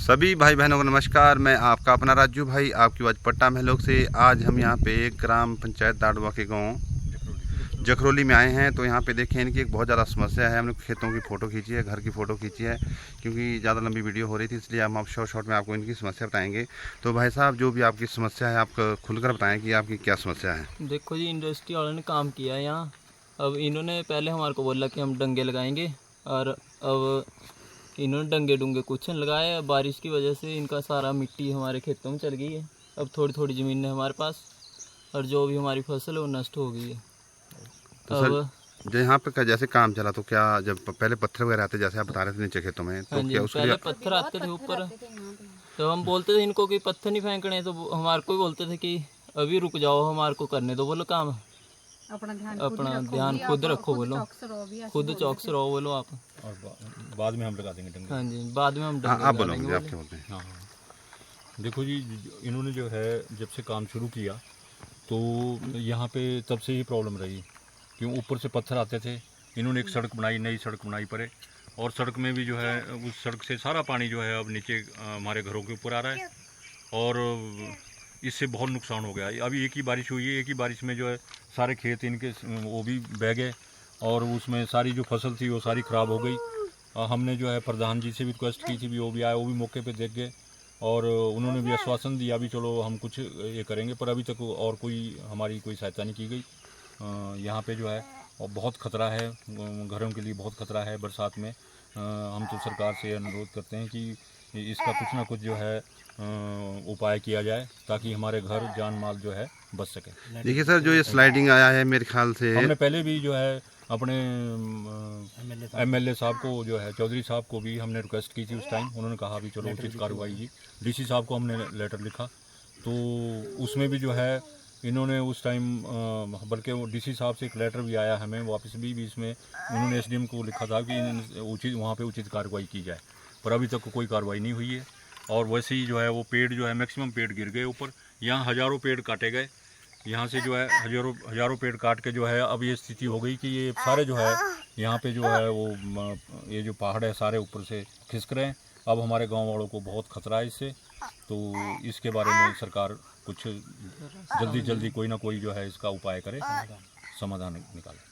सभी भाई बहनों को नमस्कार। मैं आपका अपना राजू भाई आपकी आवाज़ पट्टा महलोक से। आज हम यहाँ पे ग्राम पंचायत दाड़वा के गांव जखरौली में आए हैं। तो यहाँ पे देखें इनकी एक बहुत ज़्यादा समस्या है। हमने खेतों की फ़ोटो खींची है, घर की फ़ोटो खींची है, क्योंकि ज़्यादा लंबी वीडियो हो रही थी, इसलिए हम आप शॉर्ट में आपको इनकी समस्या बताएंगे। तो भाई साहब, जो भी आपकी समस्या है आप खुलकर बताएं कि आपकी क्या समस्या है। देखो जी, इंडस्ट्री वालों ने काम किया है यहाँ। अब इन्होंने पहले हमारे को बोला कि हम डंगे लगाएंगे, और अब इन्होंने डंगे डुंगे कुछ नहीं लगाए। बारिश की वजह से इनका सारा मिट्टी हमारे खेतों में चल गई है। अब थोड़ी थोड़ी ज़मीन है हमारे पास, और जो भी हमारी फसल है वो नष्ट हो गई है। तो सर, जो यहाँ पे जैसे काम चला, तो क्या जब पहले पत्थर वगैरह आते जैसे आप बता रहे थे नीचे खेतों में, तो क्या उसके पहले पत्थर आते थे ऊपर। तो हम बोलते थे इनको कि पत्थर नहीं फेंकने, तो हमारे को भी बोलते थे कि अभी रुक जाओ, हमारे को करने दो बोलो काम, अपना ध्यान खुद रखो बोलो, खुद चौकस रहो बोलो आप, और बाद में हम लगा देंगे डंगे। हाँ जी, बाद में हम डंगे आप लगा बोलो, देंगे। आप क्या बोलते हैं। हाँ हाँ, देखो जी, इन्होंने जो है जब से काम शुरू किया तो यहाँ पे तब से ही प्रॉब्लम रही, क्यों ऊपर से पत्थर आते थे। इन्होंने एक सड़क बनाई, नई सड़क बनाई परे, और सड़क में भी जो है उस सड़क से सारा पानी जो है अब नीचे हमारे घरों के ऊपर आ रहा है, और इससे बहुत नुकसान हो गया। अभी एक ही बारिश हुई है, एक ही बारिश में जो है सारे खेत इनके वो भी बह गए, और उसमें सारी जो फसल थी वो सारी ख़राब हो गई। हमने जो है प्रधान जी से भी रिक्वेस्ट की थी, भी वो भी आए, वो भी मौके पे देख गए, और उन्होंने भी आश्वासन दिया भी चलो हम कुछ ये करेंगे, पर अभी तक और कोई हमारी कोई सहायता नहीं की गई। यहाँ पे जो है और बहुत ख़तरा है, घरों के लिए बहुत ख़तरा है बरसात में। हम तो सरकार से अनुरोध करते हैं कि इसका कुछ ना कुछ जो है उपाय किया जाए, ताकि हमारे घर जान माल जो है बच सके। देखिए सर, जो ये स्लाइडिंग आया है मेरे ख्याल से हमने पहले भी जो है अपने एमएलए साहब को जो है चौधरी साहब को भी हमने रिक्वेस्ट की थी उस टाइम। उन्होंने कहा भी चलो उचित कार्रवाई की। डीसी साहब को हमने लेटर लिखा, तो उसमें भी जो है इन्होंने उस टाइम, बल्कि वो डीसी साहब से एक लेटर भी आया हमें वापस भी इसमें उन्होंने एसडीएम को लिखा था कि उचित वहाँ पे उचित कार्रवाई की जाए, पर अभी तक कोई कार्रवाई नहीं हुई है। और वैसे ही जो है वो पेड़ जो है मैक्सिमम पेड़ गिर गए ऊपर। यहाँ हज़ारों पेड़ काटे गए, यहाँ से जो है हज़ारों पेड़ काट के जो है अब ये स्थिति हो गई कि ये सारे जो है यहाँ पे जो है वो ये जो पहाड़ है सारे ऊपर से खिसक रहे हैं। अब हमारे गांव वालों को बहुत खतरा है इससे, तो इसके बारे में सरकार कुछ जल्दी कोई ना कोई जो है इसका उपाय करे, समाधान निकाले।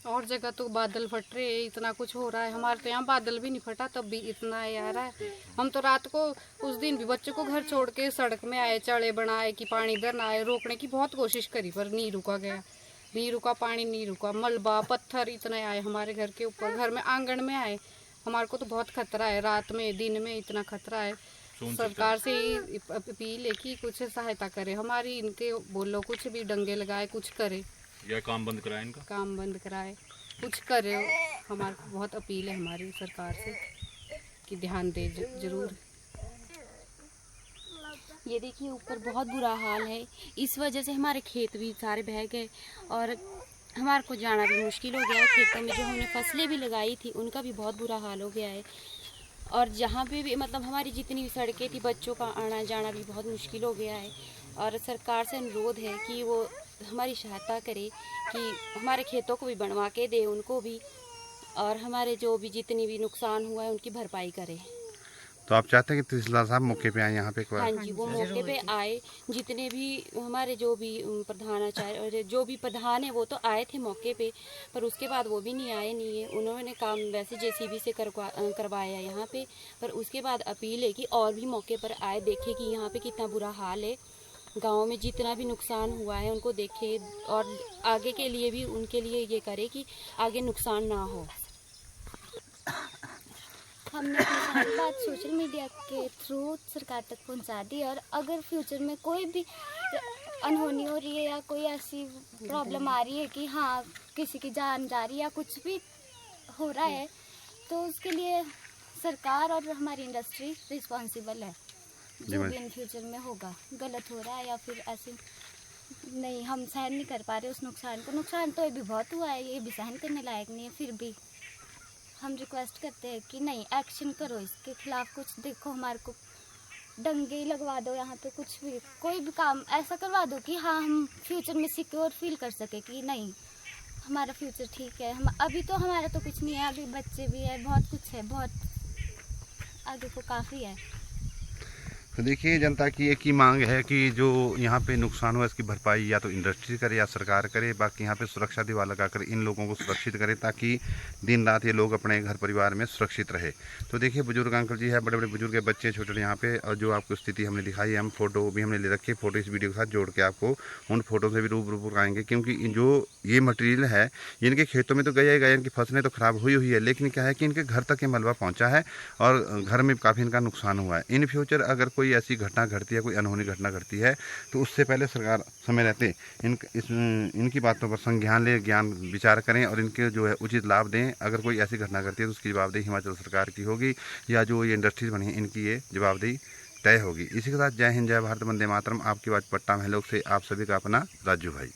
और जगह तो बादल फट रहे हैं, इतना कुछ हो रहा है। हमारे तो यहाँ बादल भी नहीं फटा, तब भी इतना ये आ रहा है। हम तो रात को उस दिन भी बच्चों को घर छोड़ के सड़क में आए, चढ़े बनाए कि पानी इधर ना आए, रोकने की बहुत कोशिश करी पर नहीं रुका गया, नहीं रुका, पानी नहीं रुका। मलबा पत्थर इतने आए हमारे घर के ऊपर, घर में आंगन में आए। हमारे को तो बहुत खतरा है, रात में दिन में इतना खतरा है। सरकार से ही अपील है कि कुछ सहायता करे हमारी, इनके बोलो कुछ भी डंगे लगाए, कुछ करे या काम बंद कराए, इनका काम बंद कराए, कुछ करे। हमारे को बहुत अपील है हमारी सरकार से कि ध्यान दे जरूर। ये देखिए ऊपर बहुत बुरा हाल है, इस वजह से हमारे खेत भी सारे बह गए, और हमारे को जाना भी मुश्किल हो गया है। खेतों में जो हमने फसलें भी लगाई थी उनका भी बहुत बुरा हाल हो गया है, और जहाँ पे भी मतलब हमारी जितनी भी सड़कें थी, बच्चों का आना जाना भी बहुत मुश्किल हो गया है। और सरकार से अनुरोध है कि वो हमारी सहायता करे, कि हमारे खेतों को भी बनवा के दे उनको भी, और हमारे जो भी जितनी भी नुकसान हुआ है उनकी भरपाई करे। तो आप चाहते हैं कि तहसीलदार साहब मौके पे आए यहाँ पे? हाँ जी, वो मौके पे आए। जितने भी हमारे जो भी प्रधानाचार्य और जो भी प्रधान है वो तो आए थे मौके पे, पर उसके बाद वो भी नहीं आए नहीं है। उन्होंने काम वैसे जेसीबी से करवाया यहाँ पे, पर उसके बाद अपील है कि और भी मौके पर आए, देखे कि यहाँ पे कितना बुरा हाल है, गाँव में जितना भी नुकसान हुआ है उनको देखे, और आगे के लिए भी उनके लिए ये करे कि आगे नुकसान ना हो। हमने अपनी सारी बात सोशल मीडिया के थ्रू सरकार तक पहुंचा दी, और अगर फ्यूचर में कोई भी अनहोनी हो रही है या कोई ऐसी प्रॉब्लम आ रही है कि हाँ किसी की जान जा रही है या कुछ भी हो रहा है, तो उसके लिए सरकार और हमारी इंडस्ट्री रिस्पॉन्सिबल है। जो भी इन फ्यूचर में होगा, गलत हो रहा है या फिर ऐसे नहीं, हम सहन नहीं कर पा रहे उस नुकसान को। नुकसान तो ये भी बहुत हुआ है, ये भी सहन करने लायक नहीं है। फिर भी हम रिक्वेस्ट करते हैं कि नहीं, एक्शन करो इसके खिलाफ, कुछ देखो, हमारे को डंगे लगवा दो यहाँ पे, कुछ भी कोई भी काम ऐसा करवा दो कि हाँ हम फ्यूचर में सिक्योर फील कर सके कि नहीं हमारा फ्यूचर ठीक है। हम अभी तो हमारा तो कुछ नहीं है, अभी बच्चे भी है, बहुत कुछ है, बहुत आगे को काफ़ी है। तो देखिए, जनता की एक ही मांग है कि जो यहाँ पे नुकसान हुआ इसकी भरपाई या तो इंडस्ट्री करे या सरकार करे, बाकी यहाँ पे सुरक्षा दीवार लगाकर इन लोगों को सुरक्षित करे ताकि दिन रात ये लोग अपने घर परिवार में सुरक्षित रहे। तो देखिए, बुजुर्ग अंकल जी है, बड़े बड़े बुजुर्ग बच्चे छोटे छोटे यहाँ पे, और जो आपको स्थिति हमने दिखाई है, हम फोटो भी हमने ले रखी है, फोटो इस वीडियो के साथ जोड़ के आपको उन फोटो से भी रूबरू आएंगे, क्योंकि जो ये मटेरियल है इनके खेतों में तो गया ही गया, इनकी फसलें तो खराब हुई है, लेकिन क्या है कि इनके घर तक ये मलबा पहुँचा है और घर में काफ़ी इनका नुकसान हुआ है। इन फ्यूचर अगर कोई ऐसी घटना घटती है, कोई अनहोनी घटना घटती है, तो उससे पहले सरकार समय रहते इनकी बातों पर संज्ञान ले, ज्ञान विचार करें और इनके जो है उचित लाभ दें। अगर कोई ऐसी घटना घटती है तो उसकी जवाबदेही हिमाचल सरकार की होगी, या जो ये इंडस्ट्रीज बनी है इनकी ये जवाबदेही तय होगी। इसी के साथ जय हिंद, जय भारत, वंदे मातरम। आपकी आवाज़ पट्टा महलोक से आप सभी का अपना राजू भाई।